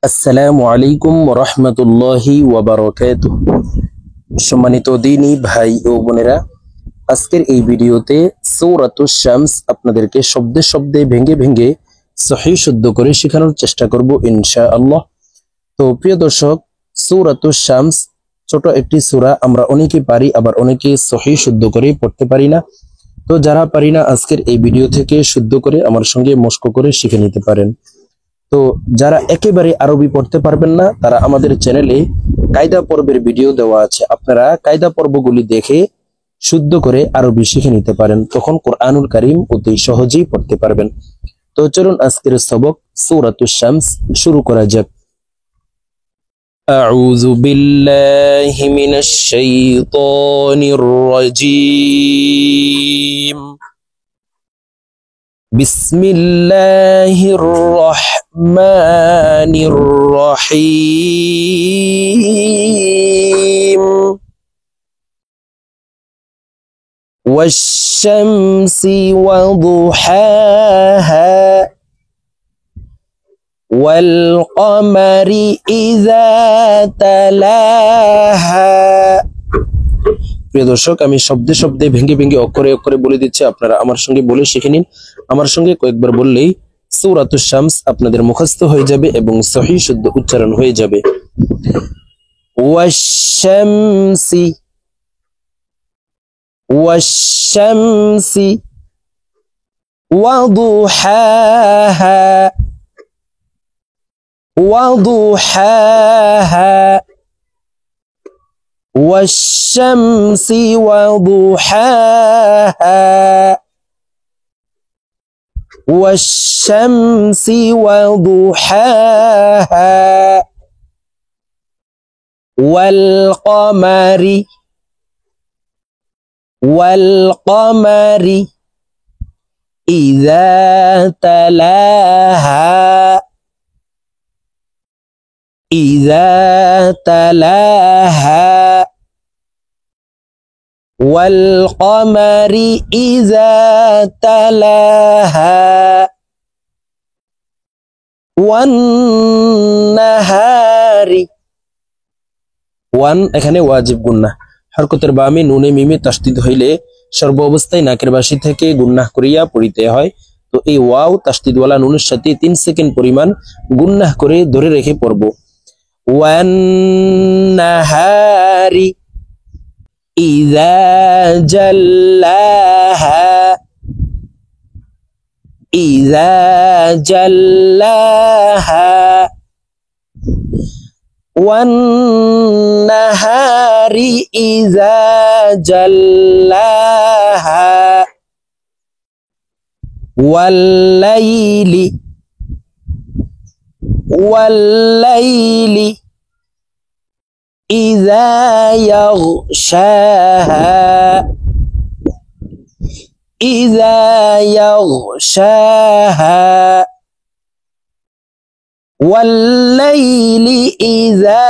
আসসালামু আলাইকুম রহমতুল্লাহি ওয়াবারাকাতুহ। সম্মানিত দিনী ভাই ও বোনেরা, আজকের এই ভিডিওতে সূরাতুশ শামস আপনাদেরকে শব্দে শব্দে ভেঙে ভেঙে সহিহ শুদ্ধ করে শেখানোর চেষ্টা করব ইনশাআল্লাহ। তো প্রিয় দর্শক, সূরাতুশ শামস ছোট একটি সূরা, আমরা অনেকে পারি, আবার অনেকে সহিহ শুদ্ধ করে পড়তে পারি না। তো যারা পারি না, আজকের এই ভিডিও থেকে শুদ্ধ করে আমার সঙ্গে মশক করে শিখে নিতে পারেন। তো যারা একেবারে আরবি পড়তে পারবেন না, তারা আমাদের চ্যানেলে কায়দা পর্বের ভিডিও দেওয়া আছে, আপনারা কায়দা পর্বগুলি দেখে শুদ্ধ করে আরবি শিখে নিতে পারেন, তখন কোরআনুল কারীম অতি সহজেই পড়তে পারবেন। তো চলুন আজকের সবক সূরাতুশ শামস শুরু করা যাক। আউযু বিল্লাহি মিনাশ শাইতানির রাজীম। বিসমিল্লাহির রহমানির রহিম। ওয়াশ-শামসি ওয়াদুহাহা ওয়াল কমারি ইযা তালাহা। প্রিয় দর্শক, আমি শব্দে শব্দে ভেঙে ভেঙে অক্ষরে অক্ষরে বলে দিচ্ছি, আপনারা আমার সঙ্গে বলে শিখে নিন। আমার সঙ্গে কয়েকবার বললেই সূরাতুশ শামস আপনাদের মুখস্থ হয়ে যাবে এবং সহিহ শুদ্ধ উচ্চারণ হয়ে যাবে। ওয়াশ-শামসি ওয়াশ-শামসি ওয়াদুহাহা ওয়াদুহাহা ওয়াশ-শামসি ওয়াদুহাহা ওয়াশ-শামসি ওয়াদুহাহা ওয়াল কমারি ইযা তালাহা ইযা তালাহা ওয়াল কমারি ইযা তালাহা ওয়ান নাহারি। ওয়ান এখানে ওয়াজিব গুন্নাহ, হরকতের বামে নুনে মিমে তাসদীদ হইলে সর্ব অবস্থায় নাকের বাসি থেকে গুন্নাহ করিয়া পড়িতে হয়। তো এই ওয়াও তাসদীদওয়ালা নুনের সাথে 3 সেকেন্ড পরিমাণ গুন্নাহ করে ধরে রেখে পড়ব। ওয়ান নাহারি ইযা জাল্লাহা ইযা জাল্লাহা ওয়ান নাহারি ইযা জাল্লাহা ওয়াল লাইলি ইযা ইয়াগশাহা ইযা ইয়াগশাহা ওয়াল লাইলি ইযা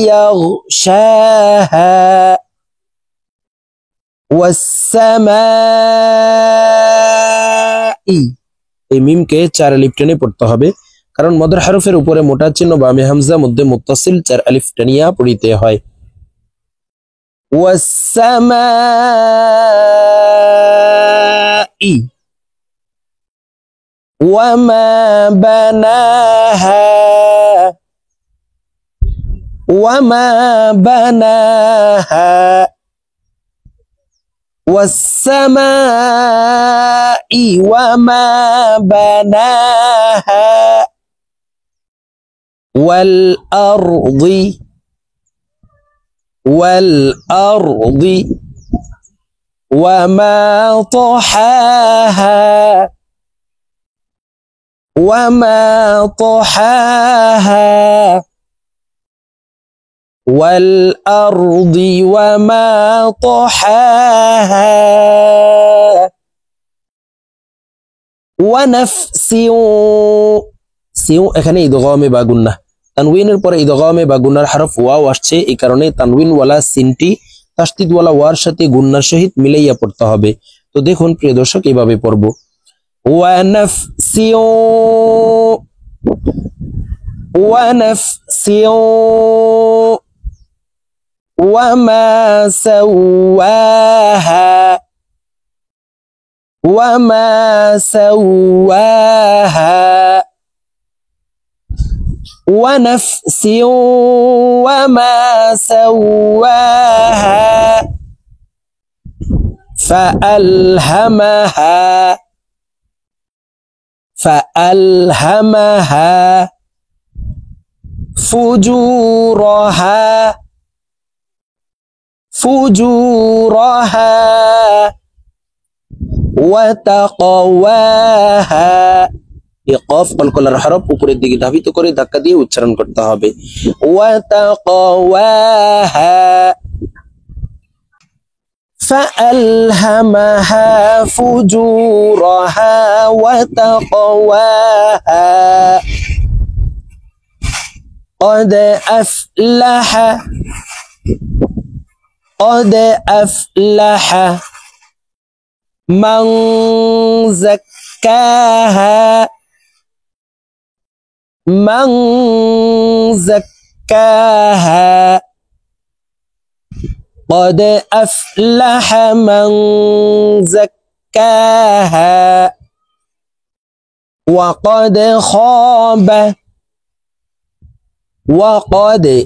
ইয়াগশাহা ওয়াস সামাই। এই মিমকে 4 আলিফ টেনে পড়তে হবে, কারণ মদর হরফের উপরে মোটা চিহ্ন বামে হামজা, মধ্যে মুত্তাসিল 4 আলিফ টানিয়া পড়িতে হয়। ওয়াস সামাই ওয়ামা বানাহা ওয়ামা বানাহা ওয়াস সামাই ওয়ামা বানাহা ওয়াল আরদি ওয়ামা তাহাহা ওয়ামা তাহাহা ওয়াল আরদি ওয়ামা তাহাহা ওয়া নাফসিন। এখানে ইদগামে বা গুন্নাহ, তানউইনের পরে ইদগামে বা গুন্নার হরফ ওয়াও আসছে, এই কারণে তানউইন ওয়ালা সিনটি তাসদীদ ওয়ালা ওয়ার সাথে গুন্নার সহিত মিলাইয়া পড়তে হবে। তো দেখুন প্রিয় দর্শক, এইভাবে পড়ব। ওয়া নাফসিন ونفس وما سواها وما سواها ونفس وما سواها فألهمها فجورها وتقواها কফ কলকলার হরফ উপরের দিকে ধাবিত করে ধাক্কা দিয়ে উচ্চারণ করতে হবে ওয়াতাকাওয়াহা فألهمها فجورها وتقواها قد أفلح من زكاها قد أفلح من زكاها وقد خاب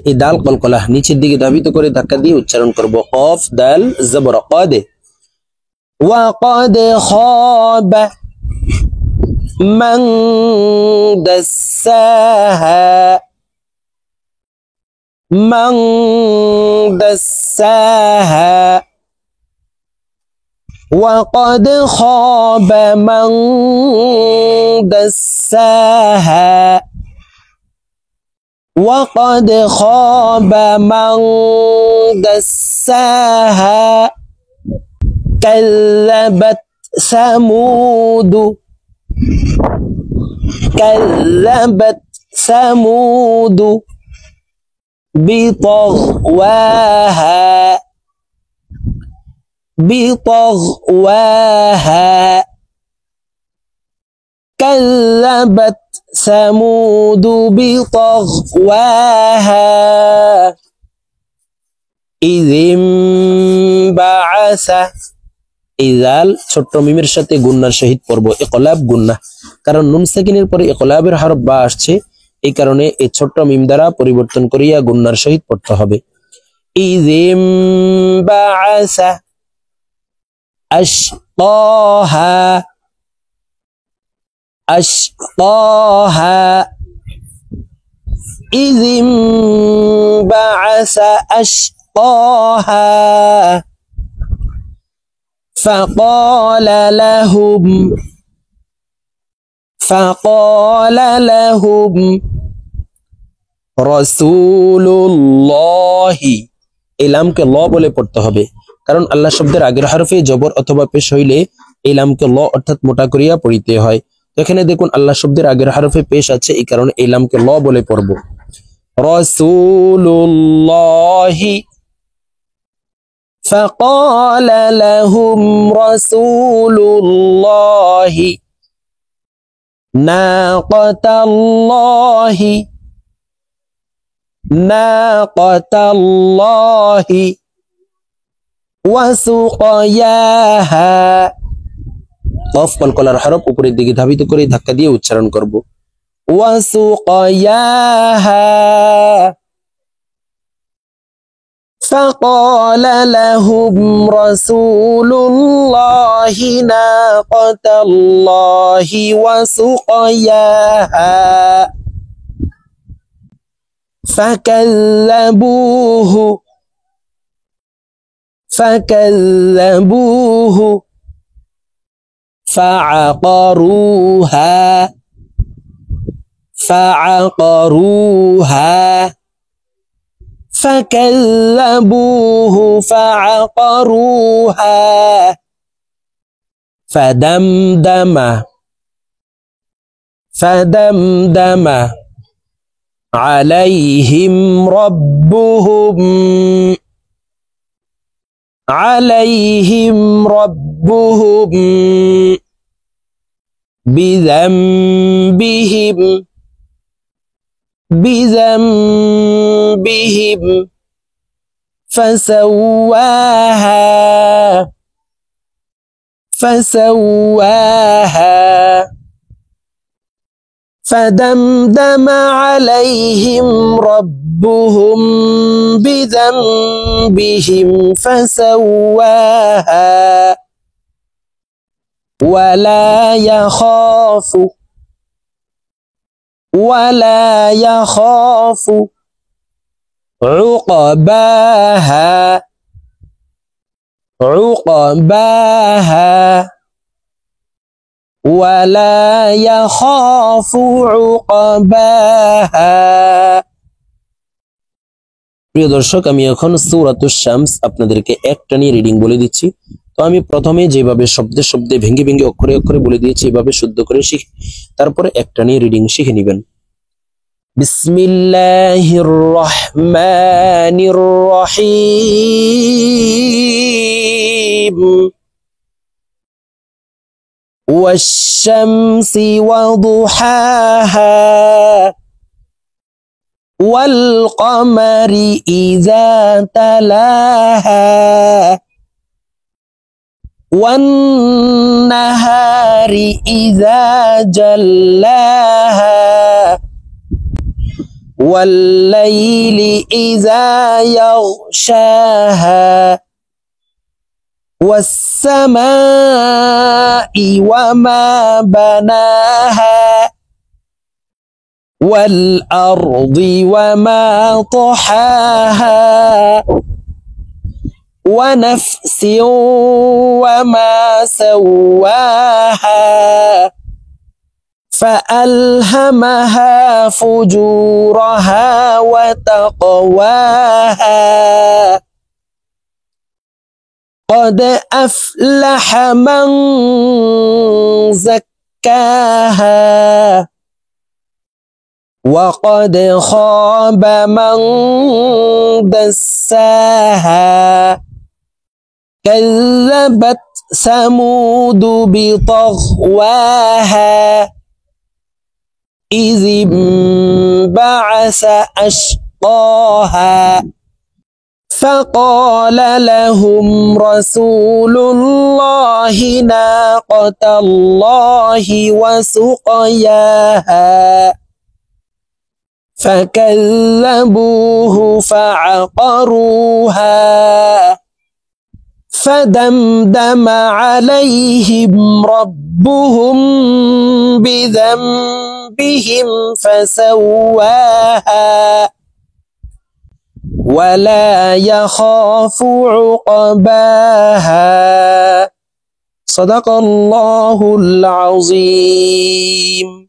এই দাল কলকলা নিচের দিকে ধাবিত করে ধাক্কা দিয়ে উচ্চারণ করব কফ দাল জবর قد وقد خاب من دساها وقد خاب من دساها وقد خاب من دساها كذبت ثمود بطغواها كذبت ثمود بطغواها إذ انبعث ইজাল ছোট্ট মিমের সাথে গুন্নার সহিত পড়ব ইকলাব গুন্না কারণ নুন সাকিনের পরে ইকলাবের হরফ বা আসছে এই কারণে এই ছোট্ট মিম দ্বারা পরিবর্তন করিয়া গুন্নার সহিত পড়তে হবে ইযিম বাআসা আশকাহা ইযিম বাআসা আশকাহা فقال لهم رسول الله এই লামকে ল বলে পড়তে হবে কারণ আল্লাহ শব্দের আগের হরফে জবর অথবা পেশ হইলে এই লামকে ল অর্থাৎ মোটা করিয়া পড়িতে হয় তো এখানে দেখুন আল্লাহ শব্দের আগের হরফে পেশ আছে এই কারণে এই লামকে ল বলে পড়ব রাসূলুল্লাহি فقال لهم رسول الله ناقة الله وسقياها কফ কলকলার হরফ উপরের দিকে ধাবিত করে ধাক্কা দিয়ে উচ্চারণ করব وسقياها فقال لهم رسول الله ناقة الله وسقياها فكذبوه فعقروها فكذبوه فعقروها فدمدم عليهم ربهم بذنبهم بذنبهم فسواها فدمدم عليهم ربهم بذنبهم فسواها ولا يخاف عقباها ولا يخاف عقباها। প্রিয় দর্শক, আমি এখন সূরাতুশ শামস আপনাদেরকে একটানি রিডিং বলে দিচ্ছি। তো আমি প্রথমে যেভাবে শব্দে শব্দে ভেঙে ভেঙে অক্ষরে অক্ষরে বলে দিয়েছি, এভাবে শুদ্ধ করে শিখে তারপরে একটানি রিডিং শিখে নেবেন। বিসমিল্লাহির রহমানির রহিম। والشمس وضحاها والقمر إذا تلاها والنهار إذا جلاها والليل إذا يغشاها والسماء وما بناها والأرض وما طحاها ونفس وما سواها فألهمها فجورها وتقواها قد أفلح من زكاها وقد خاب من دساها كذبت ثمود بطغواها إذ انبعث أشقاها فقال لهم رسول الله ناقة الله وسقياها فكذبوه فعقروها فدمدم عليهم ربهم بذنبهم فسواها ولا يخاف عقباها صدق الله العظيم।